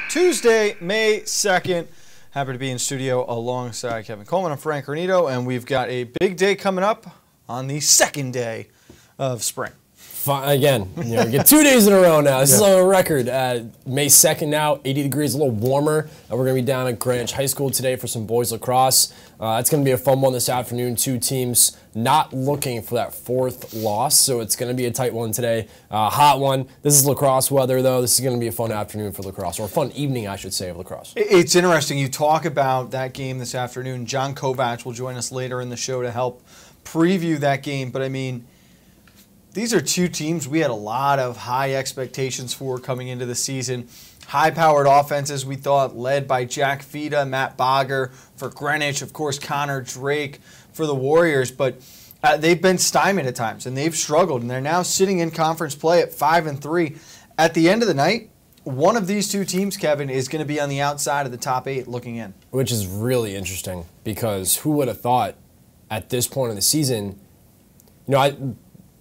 Tuesday, May 2nd. Happy to be in studio alongside Kevin Coleman. I'm Frank Granito, and we've got a big day coming up on the second day of spring. Again, we get 2 days in a row now. This is on a record. May 2nd now, 80 degrees, a little warmer. We're going to be down at Greenwich High School today for some boys lacrosse. It's going to be a fun one this afternoon. Two teams not looking for that fourth loss, so it's going to be a tight one today. Hot one. This is lacrosse weather, though. This is going to be a fun afternoon for lacrosse, or a fun evening, I should say, of lacrosse. It's interesting. You talk about that game this afternoon. John Kovacs will join us later in the show to help preview that game, but I mean, these are two teams we had a lot of high expectations for coming into the season. High-powered offenses, we thought, led by Jack Fita, Matt Bogger for Greenwich, of course, Connor Drake for the Warriors. But they've been stymied at times, and they've struggled. And they're now sitting in conference play at 5-3. At the end of the night, one of these two teams, Kevin, is going to be on the outside of the top 8 looking in. Which is really interesting, because who would have thought at this point of the season,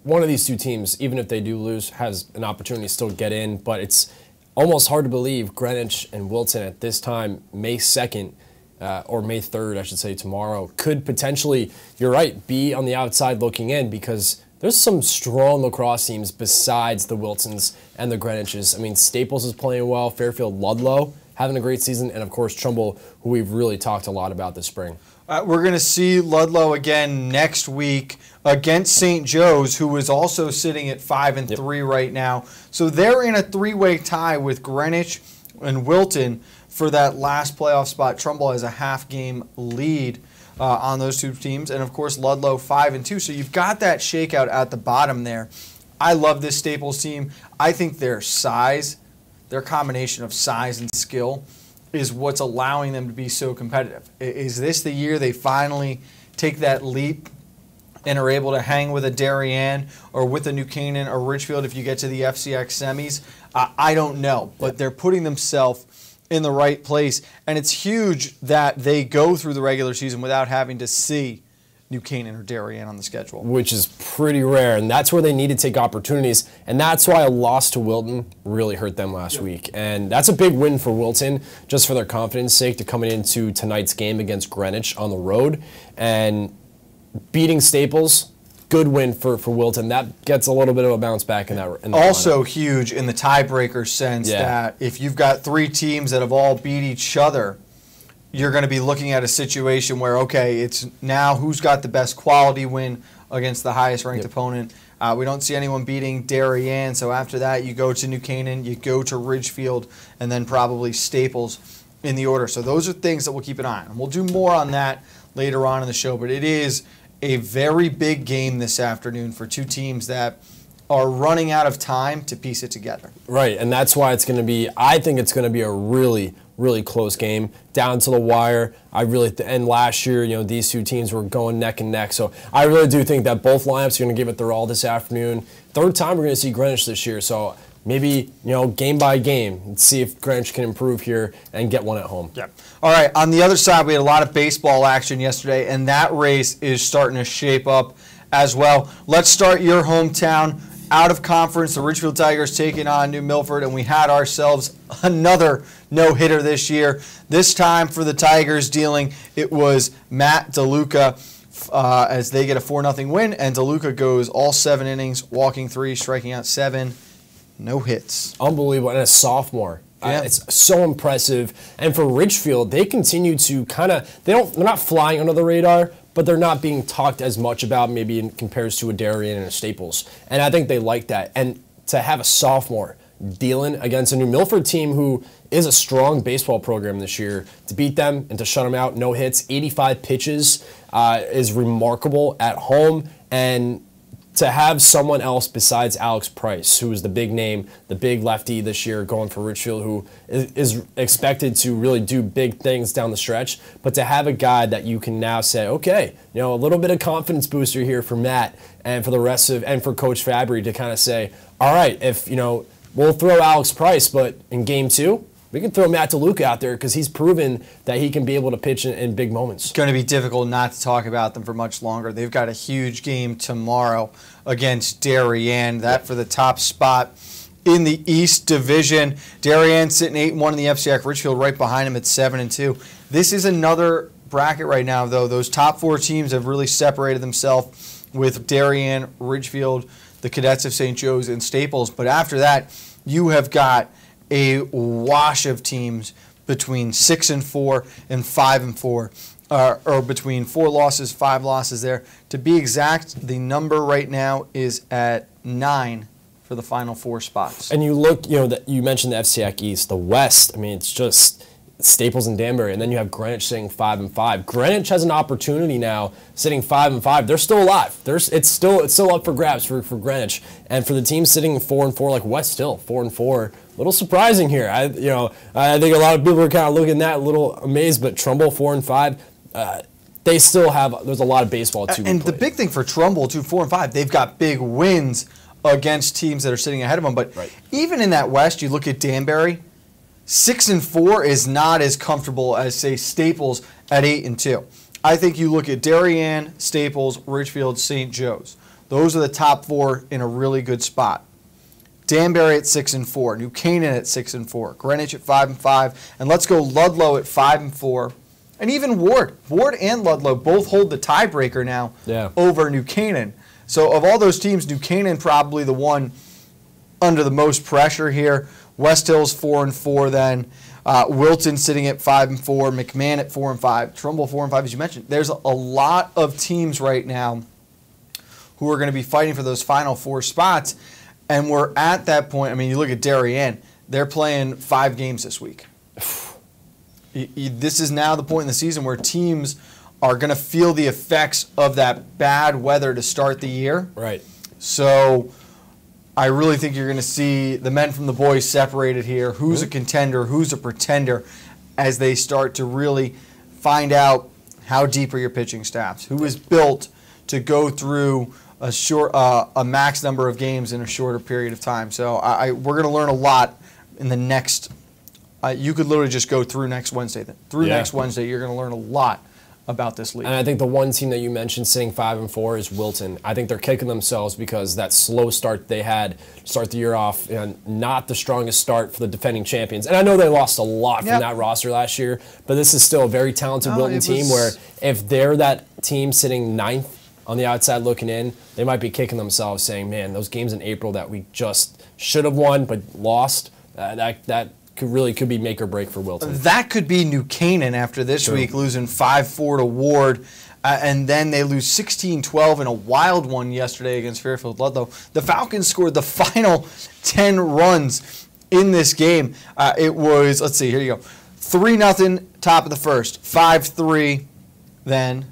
one of these two teams, even if they do lose, has an opportunity to still get in. But it's almost hard to believe Greenwich and Wilton at this time, May 2nd, or May 3rd, I should say, tomorrow, could potentially, you're right, be on the outside looking in, because there's some strong lacrosse teams besides the Wiltons and the Greenwiches. I mean, Staples is playing well, Fairfield Ludlow having a great season, and of course Trumbull, who we've really talked a lot about this spring. We're going to see Ludlow again next week against St. Joe's, who is also sitting at 5-3 right now. So they're in a three-way tie with Greenwich and Wilton for that last playoff spot. Trumbull has a half-game lead on those two teams. And, of course, Ludlow 5-2. So you've got that shakeout at the bottom there. I love this Staples team. I think their size, their combination of size and skill, is what's allowing them to be so competitive. Is this the year they finally take that leap and are able to hang with a Darien or with a New Canaan or Richfield if you get to the FCIAC semis? I don't know, but they're putting themselves in the right place, and it's huge that they go through the regular season without having to see New Canaan or Darien on the schedule. Which is pretty rare, and that's where they need to take opportunities, and that's why a loss to Wilton really hurt them last week. And that's a big win for Wilton, just for their confidence sake, to coming into tonight's game against Greenwich on the road. And beating Staples, good win for Wilton. That gets a little bit of a bounce back in that. Also huge in the tiebreaker sense that if you've got three teams that have all beat each other, you're going to be looking at a situation where, okay, it's now who's got the best quality win against the highest ranked opponent. We don't see anyone beating Darien, so after that you go to New Canaan, you go to Ridgefield, and then probably Staples in the order. So those are things that we'll keep an eye on. We'll do more on that later on in the show, but it is a very big game this afternoon for two teams that are running out of time to piece it together. Right, and that's why it's going to be, I think it's going to be a really close game, down to the wire. And last year, these two teams were going neck and neck. So I really do think that both lineups are going to give it their all this afternoon. Third time we're going to see Greenwich this year. So maybe, game by game, and see if Greenwich can improve here and get one at home. Yeah. All right, on the other side, we had a lot of baseball action yesterday, and that race is starting to shape up as well. Let's start your hometown. Out of conference, the Richfield Tigers taking on New Milford, and we had ourselves another no-hitter this year. This time for the Tigers dealing, it was Matt DeLuca as they get a 4-0 win, and DeLuca goes all 7 innings, walking 3, striking out 7, no hits. Unbelievable, and a sophomore. It's so impressive. And for Ridgefield, they continue to they're not flying under the radar, but they're not being talked as much about maybe in comparison to a Darien and a Staples. And I think they like that. And to have a sophomore dealing against a New Milford team who is a strong baseball program this year, to beat them and to shut them out, no hits, 85 pitches is remarkable at home. And to have someone else besides Alex Price, who is the big name, the big lefty this year going for Richfield, who is expected to really do big things down the stretch, but to have a guy that you can now say, okay, a little bit of confidence booster here for Matt and for the rest of, and for Coach Fabry to kind of say, all right, if, we'll throw Alex Price, but in game 2, we can throw Matt DeLuca out there because he's proven that he can be able to pitch in big moments. It's going to be difficult not to talk about them for much longer. They've got a huge game tomorrow against Darien. That for the top spot in the East Division. Darien sitting 8-1 in the FCIAC. Richfield right behind him at 7-2. This is another bracket right now, though. Those top 4 teams have really separated themselves with Darien, Ridgefield, the Cadets of St. Joe's, and Staples. But after that, you have got a wash of teams between 6-4 and 5-4. Or between 4 losses, 5 losses there. To be exact, the number right now is at 9 for the final 4 spots. And you look, you mentioned the FCIAC East, the West. I mean, it's just Staples and Danbury, and then you have Greenwich sitting 5-5. Greenwich has an opportunity now, sitting 5-5. They're still alive. It's still up for grabs for Greenwich, and for the team sitting 4-4 like West Hill, 4-4. A little surprising here. I think a lot of people are kind of looking at that a little amazed, but Trumbull 4-5. They still have. There's a lot of baseball too. And the big thing for Trumbull too, 4-5, they've got big wins against teams that are sitting ahead of them. But even in that West, you look at Danbury, 6-4 is not as comfortable as say Staples at 8-2. I think you look at Darien, Staples, Ridgefield, St. Joe's. Those are the top 4 in a really good spot. Danbury at 6-4, New Canaan at 6-4, Greenwich at 5-5, and let's go Ludlow at 5-4. And even Ward and Ludlow both hold the tiebreaker now over New Canaan. So of all those teams, New Canaan probably the one under the most pressure here. West Hill's 4-4 then. Wilton sitting at 5-4. McMahon at 4-5. Trumbull 4-5, as you mentioned. There's a lot of teams right now who are going to be fighting for those final 4 spots. And we're at that point. I mean, you look at Darien. They're playing 5 games this week. This is now the point in the season where teams are going to feel the effects of that bad weather to start the year. Right. So I really think you're going to see the men from the boys separated here. Who's a contender, who's a pretender, as they start to really find out how deep are your pitching staffs. Who is built to go through a max number of games in a shorter period of time. So we're going to learn a lot in the next. You could literally just go through next Wednesday. Next Wednesday, you're going to learn a lot about this league. And I think the one team that you mentioned sitting 5-4 is Wilton. I think they're kicking themselves because that slow start they had to start the year off, and not the strongest start for the defending champions. And I know they lost a lot from that roster last year, but this is still a very talented Wilton team where if they're that team sitting 9th on the outside looking in, they might be kicking themselves saying, man, those games in April that we just should have won but lost, that could be make or break for Wilton. That could be New Canaan after this week, losing 5-4 to Ward, and then they lose 16-12 in a wild one yesterday against Fairfield Ludlow. The Falcons scored the final 10 runs in this game. It was, let's see, here you go, 3-0 top of the first, 5-3 then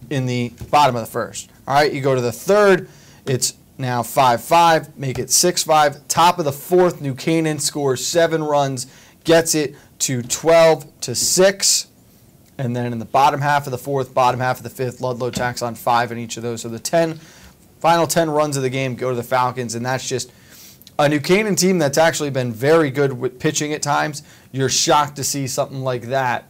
in the bottom of the first. All right, you go to the third, it's now 5-5, make it 6-5. Top of the fourth, New Canaan scores 7 runs, gets it to 12-6. And then in the bottom half of the fourth, bottom half of the fifth, Ludlow tacks on 5 in each of those. So the final 10 runs of the game go to the Falcons, and that's just a New Canaan team that's actually been very good with pitching at times. You're shocked to see something like that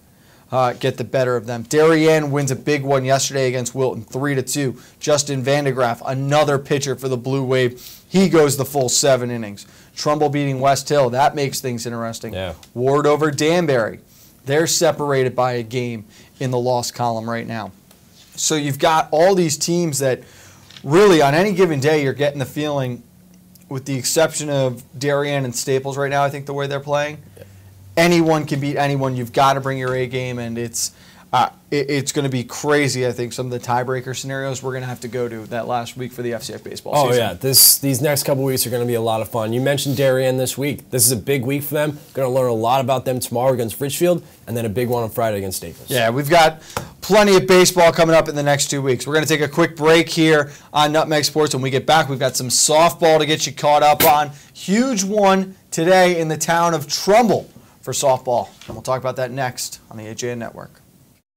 get the better of them. Darien wins a big one yesterday against Wilton, 3-2. Justin Vandegraff, another pitcher for the Blue Wave. He goes the full 7 innings. Trumbull beating West Hill. That makes things interesting. Yeah. Ward over Danbury. They're separated by a game in the loss column right now. So you've got all these teams that really on any given day you're getting the feeling, with the exception of Darien and Staples right now, I think the way they're playing, anyone can beat anyone. You've got to bring your A game, and it's going to be crazy. I think some of the tiebreaker scenarios we're going to have to go to that last week for the FCIAC baseball season. Oh yeah, these next couple weeks are going to be a lot of fun. You mentioned Darien this week. This is a big week for them. Going to learn a lot about them tomorrow against Ridgefield, and then a big one on Friday against Staples. Yeah, we've got plenty of baseball coming up in the next 2 weeks. We're going to take a quick break here on Nutmeg Sports. When we get back, we've got some softball to get you caught up on. Huge one today in the town of Trumbull for softball. And we'll talk about that next on the AJN Network.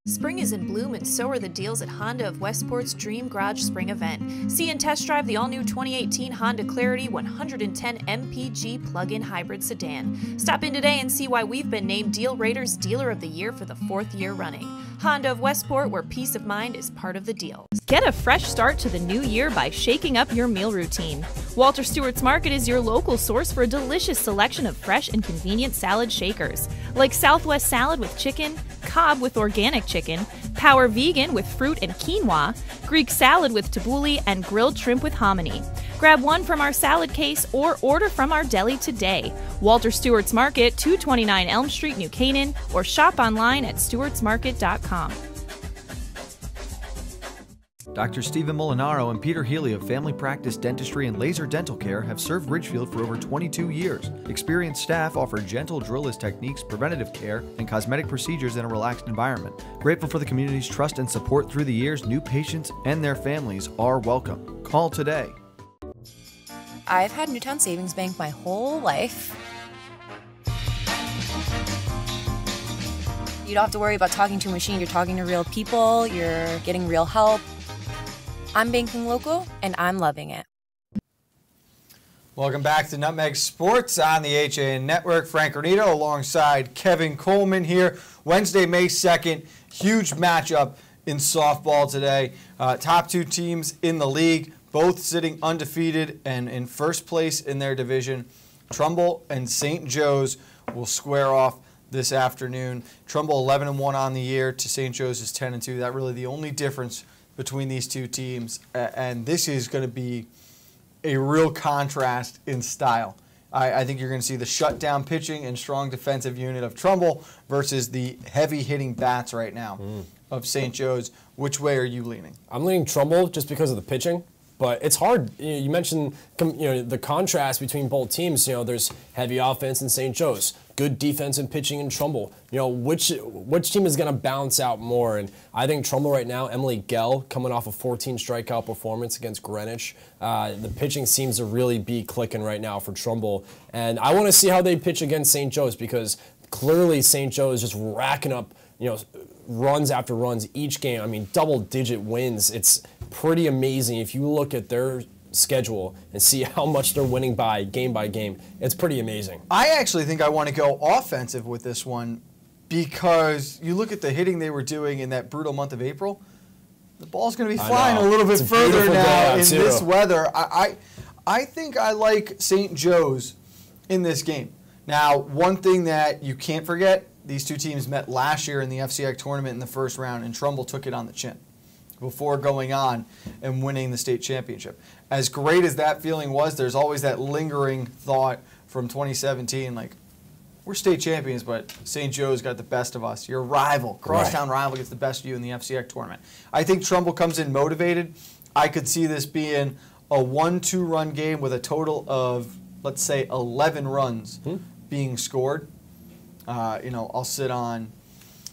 Spring is in bloom, and so are the deals at Honda of Westport's Dream Garage Spring event. See and test drive the all-new 2018 Honda Clarity 110 MPG plug-in hybrid sedan. Stop in today and see why we've been named Deal Rater's Dealer of the Year for the 4th year running. Honda of Westport, where peace of mind is part of the deal. Get a fresh start to the new year by shaking up your meal routine. Walter Stewart's Market is your local source for a delicious selection of fresh and convenient salad shakers, like Southwest salad with chicken, Cobb with organic chicken, Power Vegan with fruit and quinoa, Greek salad with tabbouleh, and grilled shrimp with hominy. Grab one from our salad case or order from our deli today. Walter Stewart's Market, 229 Elm Street, New Canaan, or shop online at stewartsmarket.com. Dr. Stephen Molinaro and Peter Healy of Family Practice Dentistry and Laser Dental Care have served Ridgefield for over 22 years. Experienced staff offer gentle drillless techniques, preventative care, and cosmetic procedures in a relaxed environment. Grateful for the community's trust and support through the years, new patients and their families are welcome. Call today. I've had Newtown Savings Bank my whole life. You don't have to worry about talking to a machine. You're talking to real people. You're getting real help. I'm banking local, and I'm loving it. Welcome back to Nutmeg Sports on the HAN Network. Frank Granito alongside Kevin Coleman here. Wednesday, May 2nd, huge matchup in softball today. Top two teams in the league, both sitting undefeated and in first place in their division. Trumbull and St. Joe's will square off this afternoon. Trumbull 11-1 on the year to St. Joe's is 10-2. That's really the only difference between these two teams, and this is going to be a real contrast in style. I think you're going to see the shutdown pitching and strong defensive unit of Trumbull versus the heavy-hitting bats right now of St. Joe's. Which way are you leaning? I'm leaning Trumbull just because of the pitching. But it's hard. You mentioned the contrast between both teams. There's heavy offense in St. Joe's, good defense and pitching in Trumbull. Which team is going to balance out more? And I think Trumbull right now, Emily Gell coming off a 14 strikeout performance against Greenwich. The pitching seems to really be clicking right now for Trumbull. And I want to see how they pitch against St. Joe's, because clearly St. Joe is just racking up runs after runs each game. I mean, double-digit wins. It's pretty amazing if you look at their schedule and see how much they're winning by game. It's pretty amazing. I actually think I want to go offensive with this one, because you look at the hitting they were doing in that brutal month of April. The ball's going to be flying a little bit further now in this weather. I think I like St. Joe's in this game. Now, one thing that you can't forget, these two teams met last year in the FCIAC tournament in the first round, and Trumbull took it on the chin before going on and winning the state championship. As great as that feeling was, there's always that lingering thought from 2017, like, we're state champions, but St. Joe's got the best of us. Your rival, crosstown rival, gets the best of you in the FCIAC tournament. I think Trumbull comes in motivated. I could see this being a 1-2 run game with a total of, let's say, 11 runs being scored. I'll sit on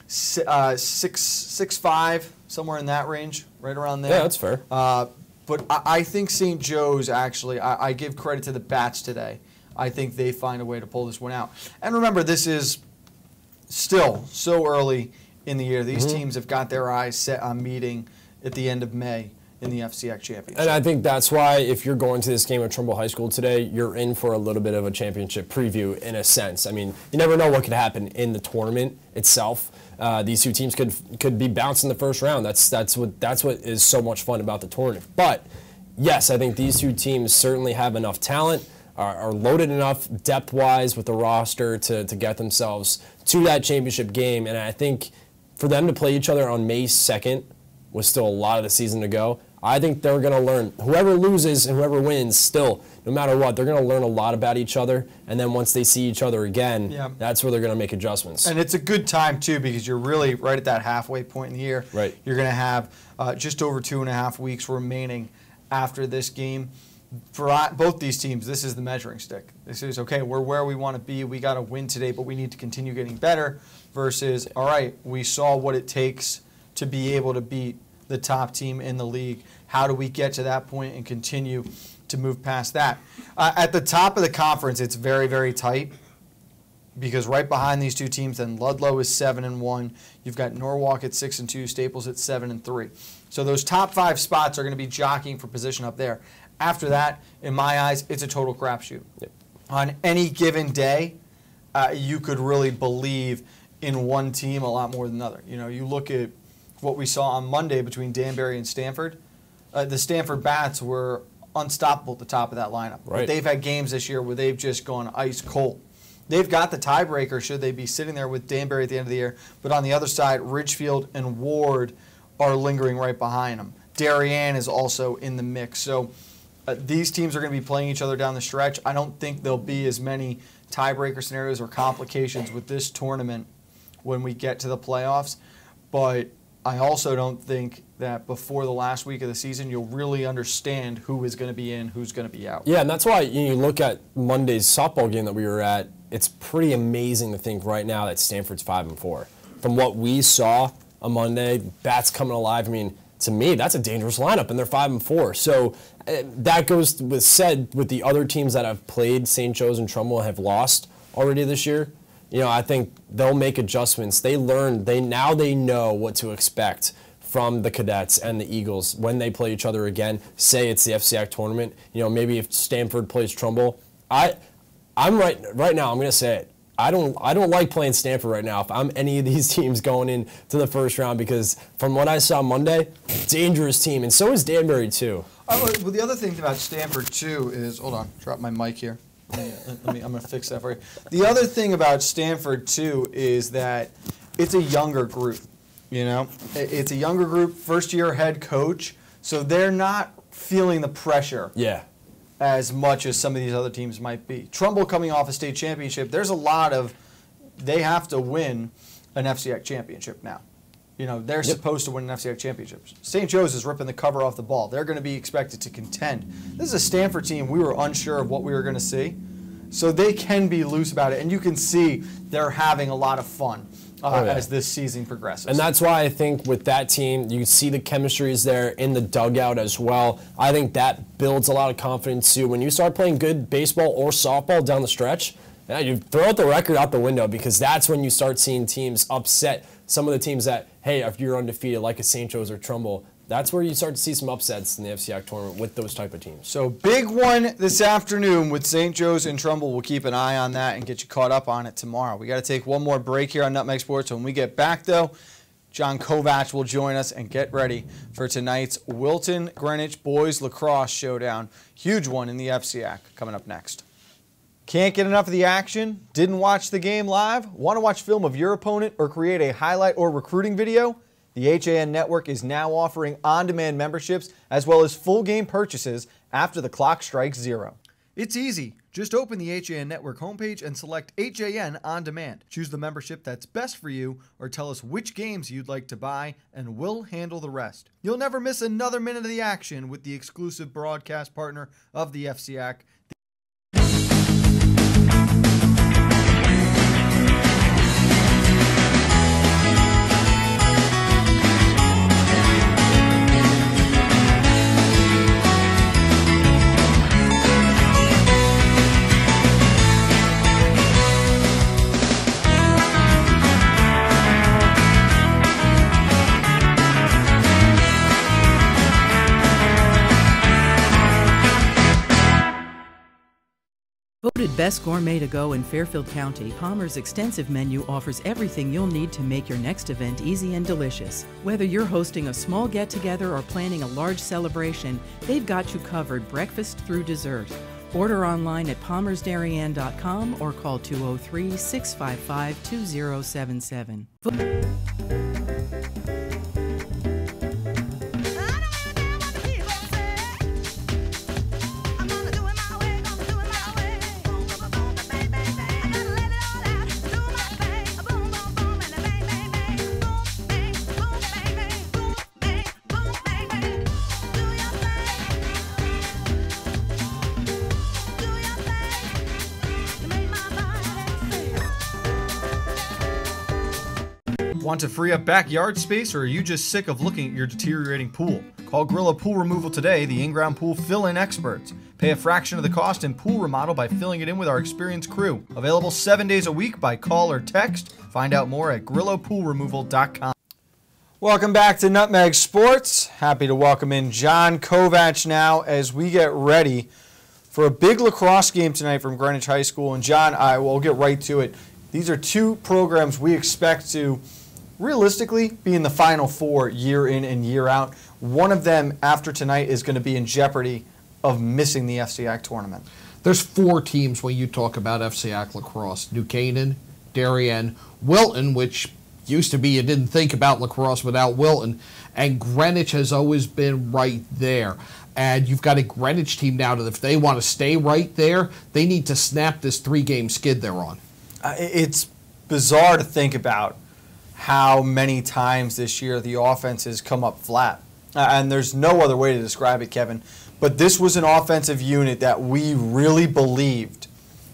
6-5, somewhere in that range, right around there. Yeah, that's fair. But I think St. Joe's, actually, I give credit to the bats today. I think they find a way to pull this one out. And remember, this is still so early in the year. These teams have got their eyes set on meeting at the end of May in the FCIAC championship. And I think that's why, if you're going to this game at Trumbull High School today, you're in for a little bit of a championship preview in a sense. I mean, you never know what could happen in the tournament itself. These two teams could be bounced in the first round. That's what is so much fun about the tournament. But yes, I think these two teams certainly have enough talent, are loaded enough depth-wise with the roster to get themselves to that championship game. And I think for them to play each other on May 2nd, with still a lot of the season to go, I think they're going to learn. Whoever loses and whoever wins, still, no matter what, they're going to learn a lot about each other. And then once they see each other again, that's where they're going to make adjustments. And it's a good time, too, because you're really right at that halfway point in the year. Right. You're going to have just over 2.5 weeks remaining after this game. For both these teams, this is the measuring stick. This is, okay, we're where we want to be. We got to win today, but we need to continue getting better, versus, all right, we saw what it takes to be able to beat the top team in the league. How do we get to that point and continue to move past that? At the top of the conference, it's very, very tight. because right behind these two teams, then Ludlow is 7-1. You've got Norwalk at 6-2, Staples at 7-3. So those top 5 spots are going to be jockeying for position up there. After that, in my eyes, it's a total crapshoot. Yep. On any given day, you could really believe in one team a lot more than another. You know, you look at what we saw on Monday between Danbury and Stanford. The Stanford Bats were unstoppable at the top of that lineup. Right. But they've had games this year where they've just gone ice cold. They've got the tiebreaker should they be sitting there with Danbury at the end of the year. But on the other side, Ridgefield and Ward are lingering right behind them. Darien is also in the mix. So these teams are going to be playing each other down the stretch. I don't think there'll be as many tiebreaker scenarios or complications with this tournament when we get to the playoffs. But I also don't think that before the last week of the season you'll really understand who is going to be in, who's going to be out. Yeah, and that's why you look at Monday's softball game that we were at. It's pretty amazing to think right now that Stanford's 5-4. From what we saw on Monday, bats coming alive. I mean, to me, that's a dangerous lineup, and they're 5-4. So that goes with said with the other teams that have played St. Joe's and Trumbull have lost already this year. You know, I think they'll make adjustments. They learn. Now they know what to expect from the Cadets and the Eagles when they play each other again. Say it's the FCIAC tournament. You know, maybe if Stanford plays Trumbull, I'm right now. I'm going to say it. I don't like playing Stanford right now if I'm any of these teams going into the first round, because from what I saw Monday, dangerous team, and so is Danbury too. Well, the other thing about Stanford too is, hold on, drop my mic here. I'm going to fix that for you. The other thing about Stanford too is that it's a younger group. You know, it's a younger group, first-year head coach, so they're not feeling the pressure. Yeah. As much as some of these other teams might be. Trumbull coming off a state championship, there's a lot of, they have to win an FCIAC championship now. You know, they're supposed to win an FCIAC championship. St. Joe's is ripping the cover off the ball. They're going to be expected to contend. This is a Stanford team we were unsure of what we were going to see. So they can be loose about it, and you can see they're having a lot of fun as this season progresses. And that's why I think with that team, you see the chemistry is there in the dugout as well. I think that builds a lot of confidence too. When you start playing good baseball or softball down the stretch, you throw out the record out the window, because that's when you start seeing teams upset some of the teams that, hey, if you're undefeated like a St. Joe's or Trumbull, that's where you start to see some upsets in the FCIAC tournament with those type of teams. So big one this afternoon with St. Joe's and Trumbull. We'll keep an eye on that and get you caught up on it tomorrow. We got to take one more break here on Nutmeg Sports. When we get back, though, John Kovacs will join us, and get ready for tonight's Wilton Greenwich Boys Lacrosse Showdown. Huge one in the FCIAC coming up next. Can't get enough of the action? Didn't watch the game live? Want to watch film of your opponent or create a highlight or recruiting video? The HAN Network is now offering on-demand memberships as well as full game purchases after the clock strikes 0. It's easy. Just open the HAN Network homepage and select HAN On Demand. Choose the membership that's best for you, or tell us which games you'd like to buy, and we'll handle the rest. You'll never miss another minute of the action with the exclusive broadcast partner of the FCIAC. Voted Best Gourmet to Go in Fairfield County, Palmer's extensive menu offers everything you'll need to make your next event easy and delicious. Whether you're hosting a small get-together or planning a large celebration, they've got you covered breakfast through dessert. Order online at palmersdarien.com or call 203-655-2077. Want to free up backyard space, or are you just sick of looking at your deteriorating pool? Call Gorilla Pool Removal today, the in-ground pool fill-in experts. Pay a fraction of the cost in pool remodel by filling it in with our experienced crew. Available 7 days a week by call or text. Find out more at GrilloPoolRemoval.com. Welcome back to Nutmeg Sports. Happy to welcome in John Kovach now as we get ready for a big lacrosse game tonight from Greenwich High School. And John, I will get right to it. These are two programs we expect to realistically be in the Final Four year in and year out. One of them, after tonight, is going to be in jeopardy of missing the FCIAC tournament. There's 4 teams when you talk about FCIAC lacrosse. New Canaan, Darien, Wilton, which used to be you didn't think about lacrosse without Wilton, and Greenwich has always been right there. And you've got a Greenwich team now that if they want to stay right there, they need to snap this 3-game skid they're on. It's bizarre to think about how many times this year the offense has come up flat. And there's no other way to describe it, Kevin. But this was an offensive unit that we really believed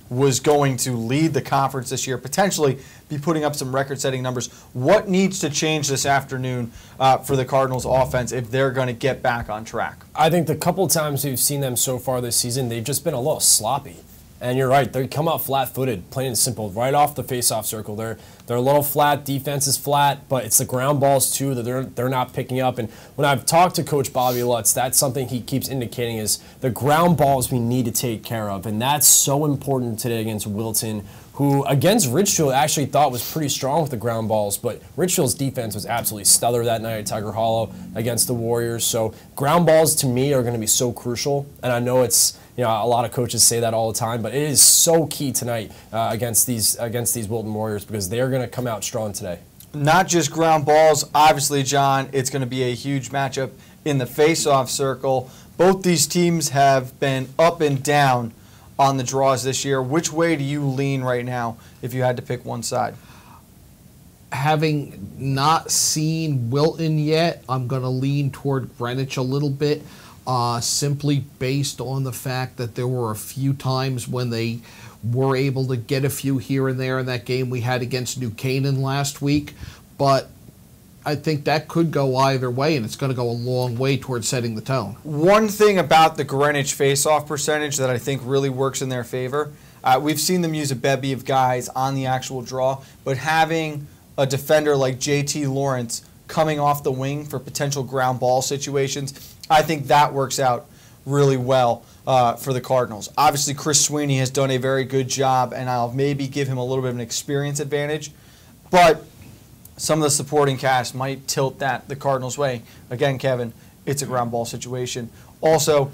was going to lead the conference this year, potentially be putting up some record-setting numbers. What needs to change this afternoon for the Cardinals offense if they're going to get back on track? I think the couple of times we've seen them so far this season, they've just been a little sloppy. And you're right, they come out flat-footed, plain and simple, right off the face-off circle. They're a little flat, defense is flat, but it's the ground balls too that they're not picking up. And when I've talked to Coach Bobby Lutz, that's something he keeps indicating is the ground balls we need to take care of. And that's so important today against Wilton, who against Ridgefield actually thought was pretty strong with the ground balls, but Ridgefield's defense was absolutely stellar that night at Tiger Hollow against the Warriors. So ground balls to me are going to be so crucial, and I know it's, you know, a lot of coaches say that all the time, but it is so key tonight against these Wilton Warriors because they are going to come out strong today. Not just ground balls, obviously, John, it's going to be a huge matchup in the face-off circle. Both these teams have been up and down on the draws this year. Which way do you lean right now if you had to pick one side? Having not seen Wilton yet, I'm going to lean toward Greenwich a little bit, simply based on the fact that there were a few times when they were able to get a few here and there in that game we had against New Canaan last week. But I think that could go either way, and it's going to go a long way towards setting the tone. One thing about the Greenwich face-off percentage that I think really works in their favor, we've seen them use a bevy of guys on the actual draw, but having a defender like JT Lawrence coming off the wing for potential ground ball situations, I think that works out really well for the Cardinals. Obviously, Chris Sweeney has done a very good job, and I'll maybe give him a little bit of an experience advantage, but some of the supporting cast might tilt that the Cardinals' way. Again, Kevin, it's a ground ball situation. Also,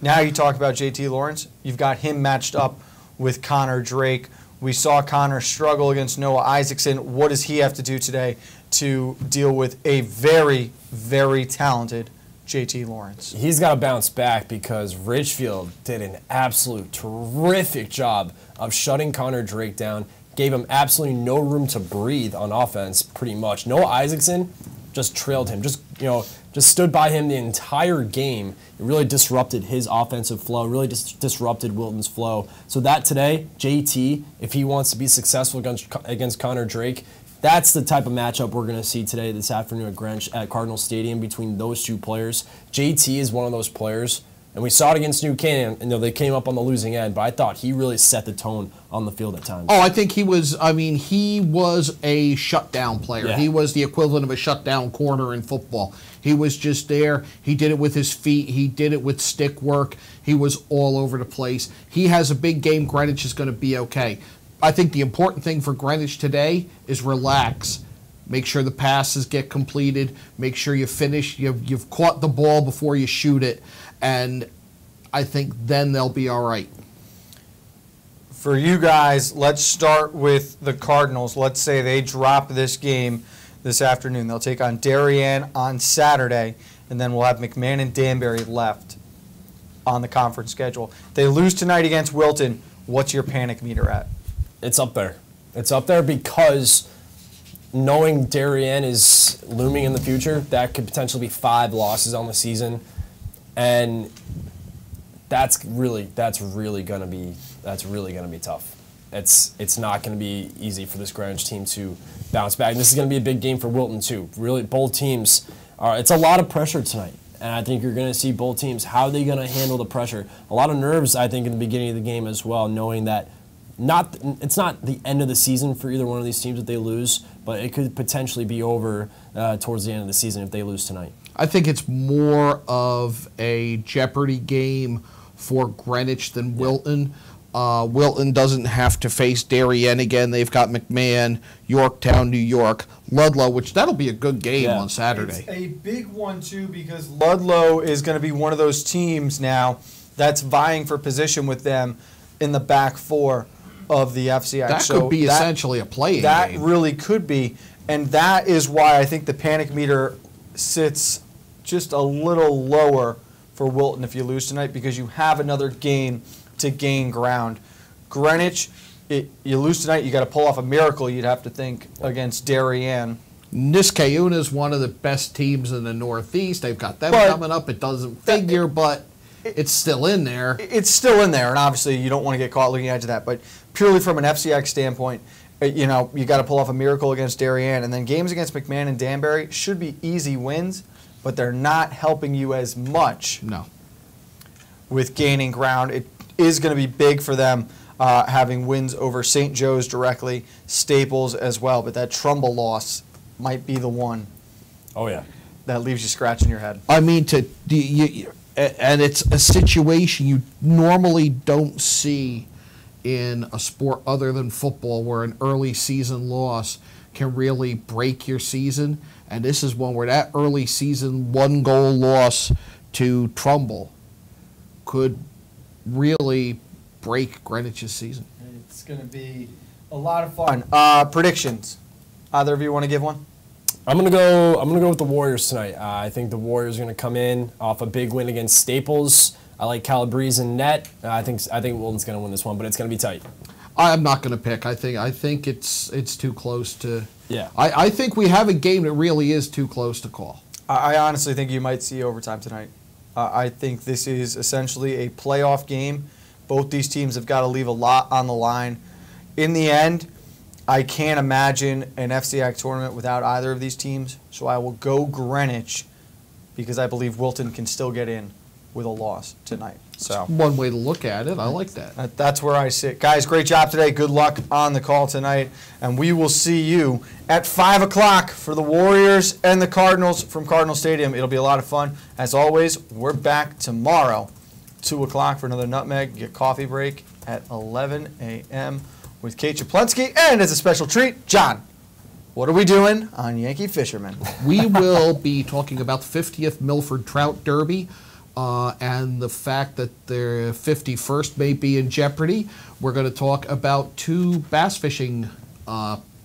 now you talk about JT Lawrence, you've got him matched up with Connor Drake. We saw Connor struggle against Noah Isaacson. What does he have to do today to deal with a very, very talented JT Lawrence? He's got to bounce back because Ridgefield did an absolute terrific job of shutting Connor Drake down. Gave him absolutely no room to breathe on offense, pretty much. Noah Isaacson just trailed him, just stood by him the entire game. It really disrupted his offensive flow, really disrupted Wilton's flow. So that today, JT, if he wants to be successful against Connor Drake, that's the type of matchup we're going to see today, this afternoon at Greenwich at Cardinal Stadium between those two players. JT is one of those players. And we saw it against New Canaan, and they came up on the losing end, but I thought he really set the tone on the field at times. Oh, I think he was a shutdown player. Yeah. He was the equivalent of a shutdown corner in football. He was just there. He did it with his feet. He did it with stick work. He was all over the place. He has a big game. Greenwich is going to be okay. I think the important thing for Greenwich today is relax. Make sure the passes get completed. Make sure you finish. You've caught the ball before you shoot it. And I think then they'll be all right. For you guys, let's start with the Cardinals. Let's say they drop this game this afternoon. They'll take on Darien on Saturday, and then we'll have McMahon and Danbury left on the conference schedule. If they lose tonight against Wilton, what's your panic meter at? It's up there. It's up there because knowing Darien is looming in the future, that could potentially be 5 losses on the season. And that's really gonna be tough. It's not gonna be easy for this Greenwich team to bounce back. And this is gonna be a big game for Wilton too. Really, both teams are. It's a lot of pressure tonight, And I think you're going to see both teams, how are they going to handle the pressure? A lot of nerves, I think, in the beginning of the game as well, knowing that it's not the end of the season for either one of these teams if they lose, but it could potentially be over towards the end of the season if they lose tonight. I think it's more of a jeopardy game for Greenwich than Wilton. Wilton doesn't have to face Darien again. They've got McMahon, Yorktown, New York, Ludlow, which that'll be a good game on Saturday. It's a big one, too, because Ludlow is going to be one of those teams now that's vying for position with them in the back four of the FCIAC. That could be essentially a play-in game. That really could be, and that is why I think the panic meter sits just a little lower for Wilton if you lose tonight, because you have another game to gain ground. Greenwich, you lose tonight, you got to pull off a miracle, you'd have to think, against Darien. Niskayuna is one of the best teams in the Northeast. They've got them coming up. It doesn't figure, but it's still in there. It's still in there, and obviously you don't want to get caught looking edge of that. But purely from an FCIAC standpoint, you got to pull off a miracle against Darien, and then games against McMahon and Danbury should be easy wins, but they're not helping you as much. No. With gaining ground, it is going to be big for them having wins over St. Joe's directly, Staples as well, but that Trumbull loss might be the one. Oh yeah, that leaves you scratching your head. I mean, and it's a situation you normally don't see in a sport other than football, where an early season loss can really break your season, and this is one where that early season 1-goal loss to Trumbull could really break Greenwich's season. It's going to be a lot of fun. Predictions. Either of you want to give one? I'm gonna go with the Warriors tonight. I think the Warriors are gonna come in off a big win against Staples. I like Calabrese in net. I think Wilton's gonna win this one, but it's gonna be tight. I'm not gonna pick. I think it's too close to. Yeah. I think we have a game that really is too close to call. I honestly think you might see overtime tonight. I think this is essentially a playoff game. Both these teams have got to leave a lot on the line. In the end, I can't imagine an FCIAC tournament without either of these teams, so I will go Greenwich because I believe Wilton can still get in with a loss tonight. So one way to look at it. I like that. That's where I sit. Guys, great job today. Good luck on the call tonight, and we will see you at 5 o'clock for the Warriors and the Cardinals from Cardinal Stadium. It'll be a lot of fun. As always, we're back tomorrow, 2 o'clock for another Nutmeg. Get coffee break at 11 a.m. with Kate Chaplensky, and as a special treat, John, what are we doing on Yankee Fisherman? We will be talking about the 50th Milford Trout Derby and the fact that their 51st may be in jeopardy. We're going to talk about 2 bass fishing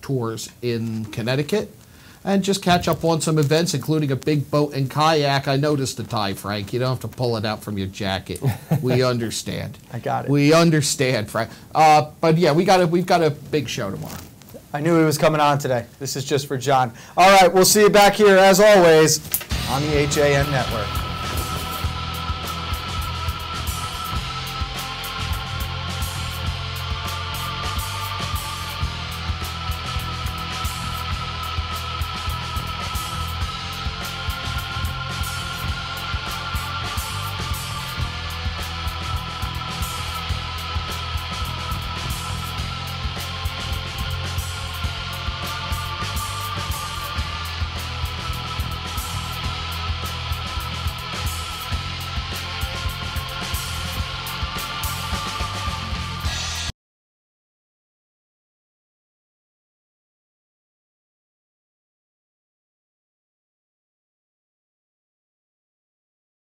tours in Connecticut and just catch up on some events, including a big boat and kayak. I noticed the tie, Frank. You don't have to pull it out from your jacket. We understand. I got it. We understand, Frank. But yeah, we've got a big show tomorrow. I knew he was coming on today. This is just for John. All right, we'll see you back here, as always, on the HAN Network.